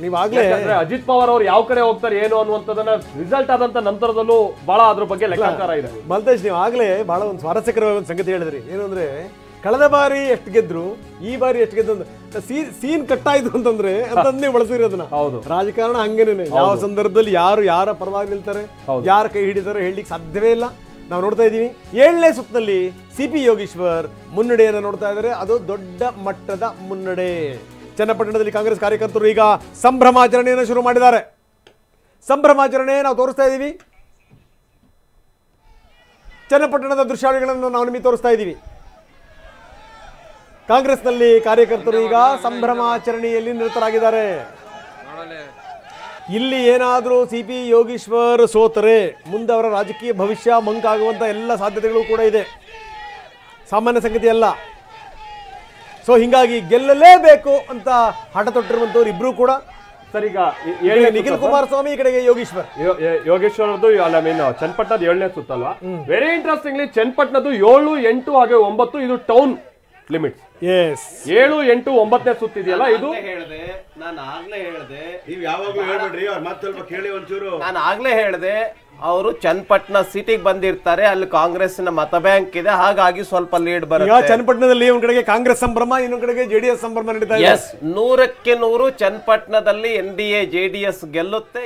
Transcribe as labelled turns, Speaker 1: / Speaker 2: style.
Speaker 1: ನೀವಾಗ್ಲೇ
Speaker 2: ಅಜಿತ್ ಪವಾರ್ ಅವರು ಯಾವ ಕಡೆ ಹೋಗ್ತಾರೆ ಏನು ಅನ್ನುವಂಥದ್ದನ್ನ ರಿಸಲ್ಟ್ ಆದಂತ ನಂತರದಲ್ಲೂ ಬಹಳ ಅದ್ರ ಬಗ್ಗೆ ಲೆಕ್ಕಾಚಾರ ಇದೆ.
Speaker 1: ಮಲ್ತೇಶ್, ನೀವು ಆಗ್ಲೇ ಬಹಳ ಒಂದು ಸ್ವಾರಸ್ಯಕರವಾದ ಒಂದು ಸಂಗತಿ ಹೇಳಿದ್ರಿ. ಏನು ಅಂದ್ರೆ ಕಳೆದ ಬಾರಿ ಎಷ್ಟು ಗೆದ್ರು, ಈ ಬಾರಿ ಎಷ್ಟು ಗೆದ್ದು ಸೀನ್ ಕಟ್ಟಾಯ್ತು ಅಂತಂದ್ರೆ ಅಂತಂದೇ ಬಳಸಿರೋದನ್ನ. ರಾಜಕಾರಣ ಹಂಗೇನೆ, ಯಾವ ಸಂದರ್ಭದಲ್ಲಿ ಯಾರು ಯಾರ ಪರವಾಗಿ ನಿಲ್ತಾರೆ, ಯಾರ ಕೈ ಹಿಡಿತಾರೆ ಹೇಳಲಿಕ್ಕೆ ಸಾಧ್ಯವೇ ಇಲ್ಲ. ನಾವು ನೋಡ್ತಾ ಇದ್ದೀವಿ 7ನೇ ಸುತ್ತಿನಲ್ಲಿ ಸಿಪಿ ಯೋಗೀಶ್ವರ್ ಮುನ್ನಡೆಯನ್ನು ನೋಡ್ತಾ ಇದ್ದಾರೆ. ಅದು ದೊಡ್ಡ ಮಟ್ಟದ ಮುನ್ನಡೆ. ಚನ್ನಪಟ್ಟಣದಲ್ಲಿ ಕಾಂಗ್ರೆಸ್ ಕಾರ್ಯಕರ್ತರು ಈಗ ಸಂಭ್ರಮಾಚರಣೆಯನ್ನು ಶುರು ಮಾಡಿದ್ದಾರೆ. ಸಂಭ್ರಮಾಚರಣೆ ನಾವು ತೋರಿಸ್ತಾ ಇದ್ದೀವಿ. ಚನ್ನಪಟ್ಟಣದ ದೃಶ್ಯಾವಳಿಗಳನ್ನು ನಾವು ನಿಮಗೆ ತೋರಿಸ್ತಾ ಇದ್ದೀವಿ. ಕಾಂಗ್ರೆಸ್ನಲ್ಲಿ ಕಾರ್ಯಕರ್ತರು ಈಗ ಸಂಭ್ರಮಾಚರಣೆಯಲ್ಲಿ ನಿರತರಾಗಿದ್ದಾರೆ. ಇಲ್ಲಿ ಏನಾದರೂ ಸಿಪಿ ಯೋಗೀಶ್ವರ್ ಸೋತರೆ ಮುಂದೆ ಅವರ ರಾಜಕೀಯ ಭವಿಷ್ಯ ಮಂಕಾಗುವಂಥ ಎಲ್ಲ ಸಾಧ್ಯತೆಗಳು ಕೂಡ ಇದೆ. ಸಾಮಾನ್ಯ ಸಂಗತಿ ಅಲ್ಲ. ಸೊ ಹಿಂಗಾಗಿ ಗೆಲ್ಲಲೇಬೇಕು ಅಂತ ಹಠ ತೊಟ್ಟಿರುವಂಥವ್ರು ಇಬ್ರು ಕೂಡ.
Speaker 2: ಸರ್, ಈಗ
Speaker 1: ನಿಖಿಲ್ ಕುಮಾರಸ್ವಾಮಿ, ಈ ಕಡೆಗೆ ಯೋಗೀಶ್ವರ್.
Speaker 2: ಯೋಗೇಶ್ವರದ್ದು ಚನ್ನಪಟ್ಟಣದ 7ನೇ ಸುತ್ತಲ್ವಾ. ವೆರಿ ಇಂಟ್ರೆಸ್ಟಿಂಗ್ಲಿ ಚನ್ನಪಟ್ಟಣದ್ದು 7, 8 ಹಾಗೆ 9 ಇದು ಟೌನ್ ಲಿಮಿಟ್ಸ್. 7, 8, 9ನೇ ಸುತ್ತಿದೆಯಲ್ಲ ಇದು.
Speaker 3: ನಾನು ಆಗ್ಲೇ ಹೇಳ್ದೆ,
Speaker 4: ನೀವ್ ಯಾವಾಗ್ಲೂ ಹೇಳ್ಬೇಡ್ರಿ, ಅವ್ರ ಮಾತು ಸ್ವಲ್ಪ ಕೇಳಿ ಒಂಚೂರು.
Speaker 3: ನಾನು ಆಗ್ಲೇ ಹೇಳ್ದೆ, ಅವರು ಚನ್ನಪಟ್ಟಣ ಸಿಟಿಗೆ ಬಂದಿರ್ತಾರೆ, ಅಲ್ಲಿ ಕಾಂಗ್ರೆಸ್ನ ಮತ ಬ್ಯಾಂಕ್ ಇದೆ, ಹಾಗಾಗಿ ಸ್ವಲ್ಪ ಲೀಡ್ ಬರುತ್ತೆ.
Speaker 1: ಚನ್ನಪಟ್ಟಣದಲ್ಲಿ ಒಂದ್ ಕಡೆಗೆ ಕಾಂಗ್ರೆಸ್ ಸಂಭ್ರಮ, ಇನ್ನೊಂದ್ ಕಡೆಗೆ ಜೆಡಿಎಸ್ ಸಂಭ್ರಮ ನಡೀತಾ ಇದೆ.
Speaker 3: 100ಕ್ಕೆ 100 ಚನ್ನಪಟ್ಟಣದಲ್ಲಿ NDA JDS ಗೆಲ್ಲುತ್ತೆ.